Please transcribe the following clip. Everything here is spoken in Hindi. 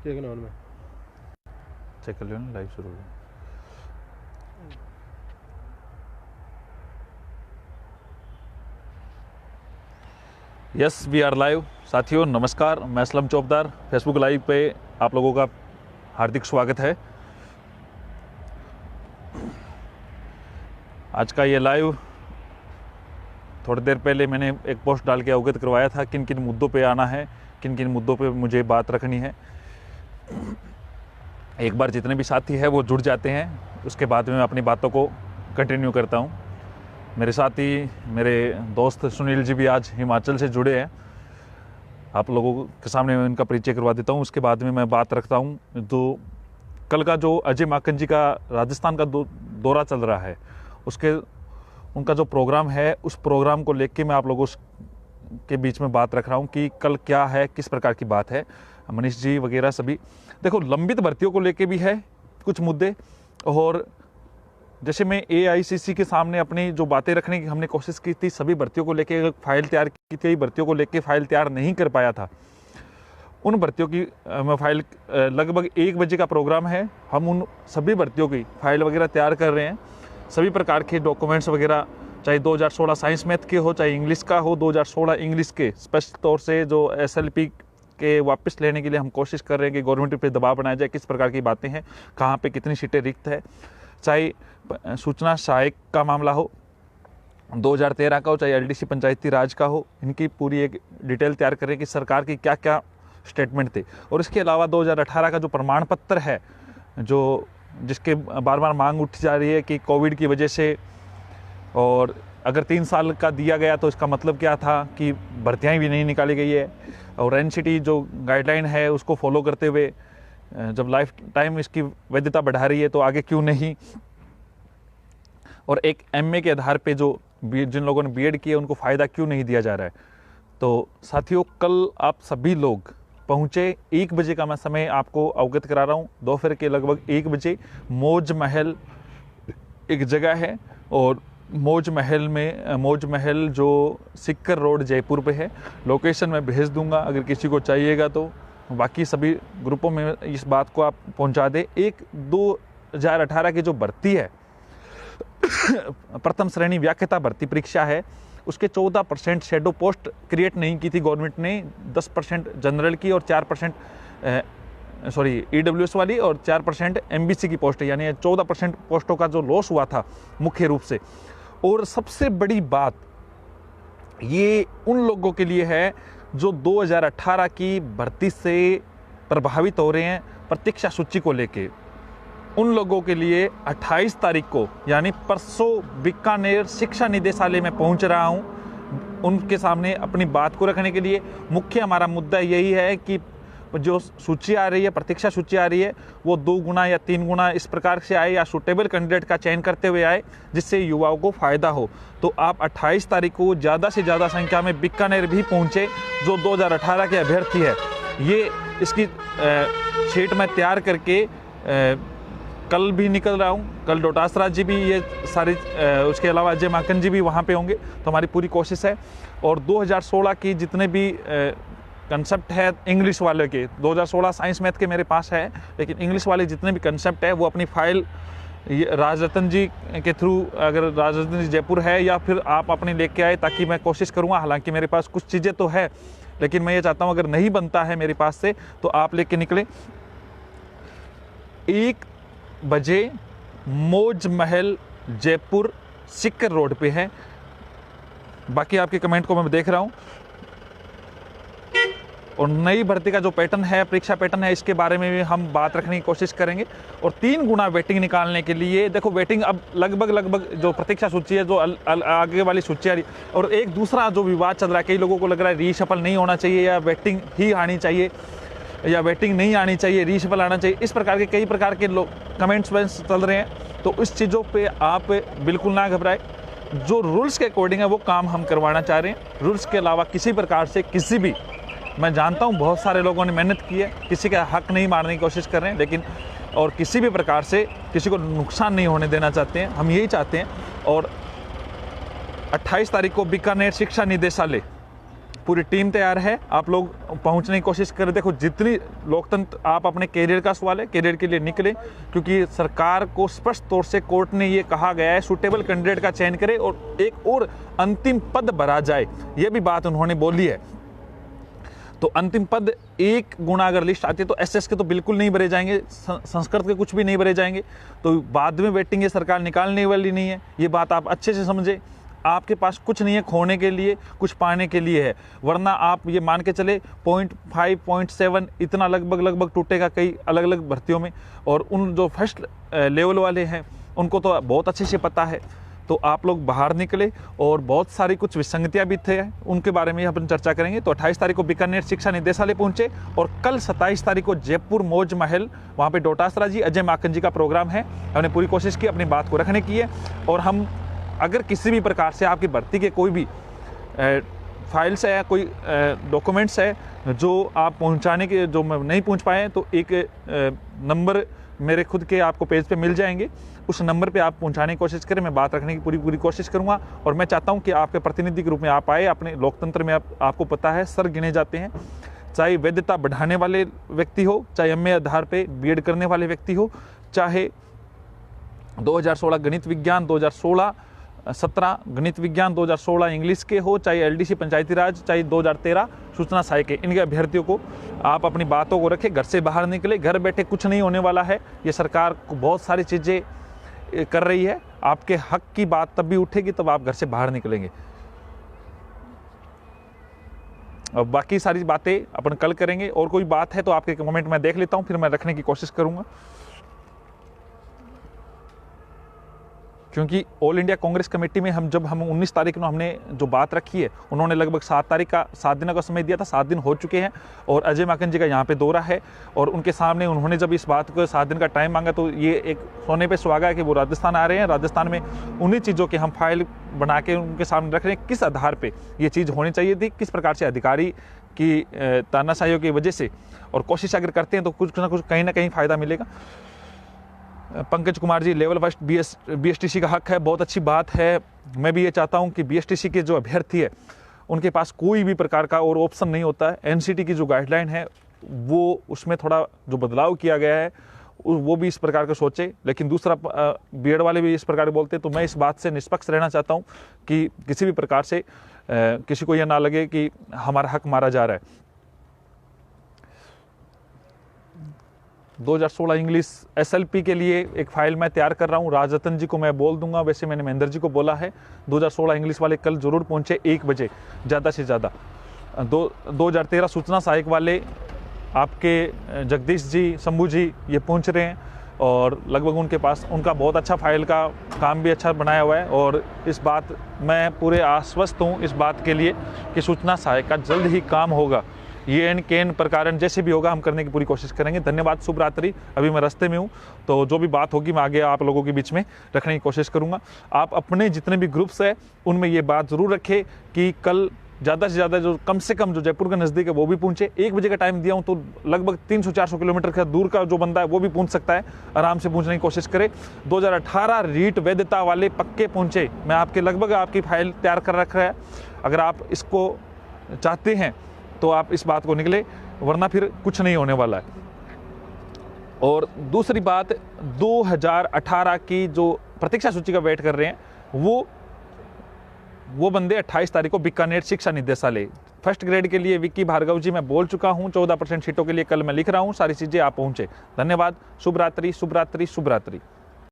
देखना उनमें चेक कर लियो ना, लाइव शुरू हो गया। Yes we are live. साथियों नमस्कार, मैं असलम चौबदार, फेसबुक लाइव पे आप लोगों का हार्दिक स्वागत है। आज का ये लाइव थोड़ी देर पहले मैंने एक पोस्ट डाल के अवगत करवाया था किन किन मुद्दों पे आना है, किन किन मुद्दों पे मुझे बात रखनी है। एक बार जितने भी साथी हैं वो जुड़ जाते हैं, उसके बाद में मैं अपनी बातों को कंटिन्यू करता हूँ। मेरे साथी, मेरे दोस्त सुनील जी भी आज हिमाचल से जुड़े हैं। आप लोगों के सामने मैं उनका परिचय करवा देता हूँ, उसके बाद में मैं बात रखता हूँ। तो कल का जो अजय माकन जी का राजस्थान का दौरा चल रहा है, उनका जो प्रोग्राम है, उस प्रोग्राम को लेके मैं आप लोगों के बीच में बात रख रहा हूँ कि कल क्या है, किस प्रकार की बात है। मनीष जी वगैरह सभी, देखो लंबित भर्तियों को लेके भी है कुछ मुद्दे, और जैसे मैं AICC के सामने अपनी जो बातें रखने की हमने कोशिश की थी, सभी भर्तियों को लेके फाइल तैयार की थी, भर्तियों को लेके फाइल तैयार नहीं कर पाया था। उन भर्तियों की मैं फाइल, लगभग 1 बजे का प्रोग्राम है, हम उन सभी भर्तियों की फाइल वगैरह तैयार कर रहे हैं। सभी प्रकार के डॉक्यूमेंट्स वगैरह, चाहे 2016 साइंस मैथ के हो, चाहे इंग्लिश का हो, 2016 इंग्लिश के स्पष्ट तौर से जो SLP के वापस लेने के लिए हम कोशिश कर रहे हैं कि गवर्नमेंट पे दबाव बनाया जाए, किस प्रकार की बातें हैं, कहाँ पे कितनी सीटें रिक्त है, चाहे सूचना सहायक का मामला हो 2013 का हो, चाहे LDC पंचायती राज का हो, इनकी पूरी एक डिटेल तैयार करें कि सरकार की क्या क्या स्टेटमेंट थे। और इसके अलावा 2018 का जो प्रमाण पत्र है, जो जिसके बार बार मांग उठ जा रही है कि कोविड की वजह से, और अगर 3 साल का दिया गया तो इसका मतलब क्या था कि भर्तियाँ भी नहीं निकाली गई है, और NCT जो गाइडलाइन है उसको फॉलो करते हुए जब लाइफ टाइम इसकी वैधता बढ़ा रही है तो आगे क्यों नहीं। और एक MA के आधार पे जो जिन लोगों ने B.Ed किया उनको फ़ायदा क्यों नहीं दिया जा रहा है। तो साथियों, कल आप सभी लोग पहुँचे, 1 बजे का मैं समय आपको अवगत करा रहा हूँ। दोपहर के लगभग 1 बजे मौज महल एक जगह है, और मौज महल जो सिक्कर रोड जयपुर पे है। लोकेशन मैं भेज दूंगा अगर किसी को चाहिएगा तो, बाकी सभी ग्रुपों में इस बात को आप पहुंचा दें। 2018 की जो भर्ती है प्रथम श्रेणी व्याख्याता भर्ती परीक्षा है, उसके 14% शेडो पोस्ट क्रिएट नहीं की थी गवर्नमेंट ने। 10% जनरल की और 4% EWS वाली और 4% MBC की पोस्ट है, यानी 14% पोस्टों का जो लॉस हुआ था मुख्य रूप से। और सबसे बड़ी बात ये उन लोगों के लिए है जो 2018 की भर्ती से प्रभावित हो रहे हैं प्रतीक्षा सूची को लेके। उन लोगों के लिए 28 तारीख को, यानी परसों, बीकानेर शिक्षा निदेशालय में पहुंच रहा हूं, उनके सामने अपनी बात को रखने के लिए। मुख्य हमारा मुद्दा यही है कि जो सूची आ रही है, प्रतीक्षा सूची आ रही है, वो 2 गुना या 3 गुना इस प्रकार से आए, या सूटेबल कैंडिडेट का चयन करते हुए आए जिससे युवाओं को फायदा हो। तो आप 28 तारीख को ज़्यादा से ज़्यादा संख्या में बीकानेर भी पहुँचे, जो 2018 के अभ्यर्थी है। ये इसकी शीट में तैयार करके कल भी निकल रहा हूँ। कल डोटासरा जी भी ये सारी, उसके अलावा अजय माकन जी भी वहाँ पे होंगे। तो हमारी पूरी कोशिश है। और 2016 की जितने भी कंसेप्ट है इंग्लिश वाले के, 2016 साइंस मैथ के मेरे पास है, लेकिन इंग्लिश वाले जितने भी कंसेप्ट है वो अपनी फाइल राजरतन जी के थ्रू, अगर राजरतन जी जयपुर है, या फिर आप अपने लेके आए, ताकि मैं कोशिश करूँगा। हालांकि मेरे पास कुछ चीज़ें तो है, लेकिन मैं ये चाहता हूँ अगर नहीं बनता है मेरे पास से तो आप लेके निकले। 1 बजे मौज महल जयपुर सिक्कर रोड पे है। बाकी आपके कमेंट को मैं देख रहा हूँ। और नई भर्ती का जो पैटर्न है, परीक्षा पैटर्न है, इसके बारे में भी हम बात रखने की कोशिश करेंगे। और 3 गुना वेटिंग निकालने के लिए, देखो वेटिंग अब लगभग जो प्रतीक्षा सूची है, जो आगे वाली सूची आ रही, और एक दूसरा जो विवाद चल रहा है, कई लोगों को लग रहा है रीशफल नहीं होना चाहिए, या वेटिंग ही आनी चाहिए, या वेटिंग नहीं आनी चाहिए, रीशफल आना चाहिए। इस प्रकार के कई प्रकार के लोग कमेंट्स चल रहे हैं। तो इस चीज़ों पे आप बिल्कुल ना घबराए। जो रूल्स के अकॉर्डिंग है वो काम हम करवाना चाह रहे हैं। रूल्स के अलावा किसी प्रकार से किसी भी, मैं जानता हूं बहुत सारे लोगों ने मेहनत की है, किसी का हक नहीं मारने की कोशिश कर रहे हैं, लेकिन और किसी भी प्रकार से किसी को नुकसान नहीं होने देना चाहते हैं, हम यही चाहते हैं। और 28 तारीख को बीकानेर शिक्षा निदेशालय पूरी टीम तैयार है, आप लोग पहुंचने की कोशिश करें। देखो जितनी लोकतंत्र, आप अपने कैरियर का सवाल है, कैरियर के लिए निकले, क्योंकि सरकार को स्पष्ट तौर से कोर्ट ने ये कहा गया है सूटेबल कैंडिडेट का चयन करे और एक और अंतिम पद भरा जाए, ये भी बात उन्होंने बोली है। तो अंतिम पद एक गुना अगर लिस्ट आती है तो एसएस के तो बिल्कुल नहीं भरे जाएंगे, संस्कृत के कुछ भी नहीं भरे जाएंगे, तो बाद में वेटिंग ये सरकार निकालने वाली नहीं है। ये बात आप अच्छे से समझे, आपके पास कुछ नहीं है खोने के लिए, कुछ पाने के लिए है। वरना आप ये मान के चले 0.5 0.7 इतना लगभग टूटेगा कई अलग अलग भर्तियों में। और उन जो फर्स्ट लेवल वाले हैं उनको तो बहुत अच्छे से पता है। तो आप लोग बाहर निकले और बहुत सारी कुछ विसंगतियां भी थे, उनके बारे में अपन चर्चा करेंगे। तो 28 तारीख को बीकानेर शिक्षा निदेशालय पहुंचे और कल 27 तारीख को जयपुर मौज महल, वहाँ पे डोटासरा जी, अजय माकन जी का प्रोग्राम है। हमने पूरी कोशिश की अपनी बात को रखने की है। और हम अगर किसी भी प्रकार से आपकी भर्ती के कोई भी फाइल्स है, कोई डॉक्यूमेंट्स है जो आप पहुंचाने के जो नहीं पहुंच पाए, तो एक नंबर मेरे खुद के आपको पेज पे मिल जाएंगे, उस नंबर पे आप पहुंचाने की कोशिश करें। मैं बात रखने की पूरी कोशिश करूंगा। और मैं चाहता हूं कि आपके प्रतिनिधि के रूप में आप आए। अपने लोकतंत्र में आपको पता है सर गिने जाते हैं, चाहे वैधता बढ़ाने वाले व्यक्ति हो, चाहे एमए आधार पे बीएड करने वाले व्यक्ति हो, चाहे 2016 गणित विज्ञान, 2016-17 गणित विज्ञान, 2016 इंग्लिश के हो, चाहे एलडीसी पंचायती राज, चाहे 2013 सूचना सहाय के, इनके अभ्यर्थियों को आप अपनी बातों को रखें, घर से बाहर निकले। घर बैठे कुछ नहीं होने वाला है। ये सरकार को बहुत सारी चीज़ें कर रही है, आपके हक की बात तब भी उठेगी तब आप घर से बाहर निकलेंगे। और बाकी सारी बातें अपन कल करेंगे। और कोई बात है तो आपके कमेंट में देख लेता हूं, फिर मैं रखने की कोशिश करूंगा। क्योंकि ऑल इंडिया कांग्रेस कमेटी में हम 19 तारीख को हमने जो बात रखी है, उन्होंने लगभग 7 दिनों का समय दिया था। 7 दिन हो चुके हैं और अजय माकन जी का यहाँ पे दौरा है। और उनके सामने उन्होंने जब इस बात को 7 दिन का टाइम मांगा, तो ये एक सोने पे सुहागा है कि वो राजस्थान आ रहे हैं। राजस्थान में उन्हीं चीज़ों के हम फाइल बना के उनके सामने रख रहे हैं, किस आधार पर ये चीज़ होनी चाहिए थी, किस प्रकार से अधिकारी की तानाशाहियों की वजह से, और कोशिश अगर करते हैं तो कुछ ना कुछ कहीं ना कहीं फ़ायदा मिलेगा। Pankaj Kumar ji, level first BSTC का हक है, बहुत अच्छी बात है। मैं भी ये चाहता हूं कि बीएसटीसी के जो अभ्यर्थी है उनके पास कोई भी प्रकार का और ऑप्शन नहीं होता है। एनसीटी की जो गाइडलाइन है वो, उसमें थोड़ा जो बदलाव किया गया है वो भी इस प्रकार का सोचे। लेकिन दूसरा बीएड वाले भी इस प्रकार बोलते हैं। तो मैं इस बात से निष्पक्ष रहना चाहता हूँ कि किसी भी प्रकार से किसी को यह ना लगे कि हमारा हक मारा जा रहा है। 2016 इंग्लिश एसएलपी के लिए एक फाइल मैं तैयार कर रहा हूँ। राजरतन जी को मैं बोल दूंगा, वैसे मैंने महेंद्र जी को बोला है। 2016 इंग्लिश वाले कल जरूर पहुँचे 1 बजे ज़्यादा से ज़्यादा। 2013 सूचना सहायक वाले आपके जगदीश जी, शंभू जी, ये पहुँच रहे हैं और लगभग उनके पास उनका बहुत अच्छा फाइल का काम भी अच्छा बनाया हुआ है। और इस बात मैं पूरे आश्वस्त हूँ इस बात के लिए कि सूचना सहायक का जल्द ही काम होगा। ये एन केन प्रकार जैसे भी होगा हम करने की पूरी कोशिश करेंगे। धन्यवाद, शुभ रात्रि। अभी मैं रास्ते में हूँ, तो जो भी बात होगी मैं आगे आप लोगों के बीच में रखने की कोशिश करूँगा। आप अपने जितने भी ग्रुप्स हैं उनमें ये बात ज़रूर रखें कि कल ज़्यादा से ज़्यादा जो कम से कम जो जयपुर के नज़दीक है वो भी पहुँचे। 1 बजे का टाइम दिया हूँ, तो लगभग 300-400 किलोमीटर का दूर का जो बंदा है वो भी पहुँच सकता है, आराम से पहुँचने की कोशिश करे। 2018 रीट वैधता वाले पक्के पहुँचे। मैं आपकी फाइल तैयार कर रखा है, अगर आप इसको चाहते हैं तो आप इस बात को निकले, वरना फिर कुछ नहीं होने वाला है। और दूसरी बात, 2018 की जो प्रतीक्षा सूची का वेट कर रहे हैं वो बंदे 28 तारीख को बीकानेर शिक्षा निदेशालय फर्स्ट ग्रेड के लिए विक्की भार्गव जी मैं बोल चुका हूं। 14% सीटों के लिए कल मैं लिख रहा हूं। सारी चीजें आप पहुंचे। धन्यवाद, शुभ रात्रि, शुभ रात्रि, शुभ रात्रि।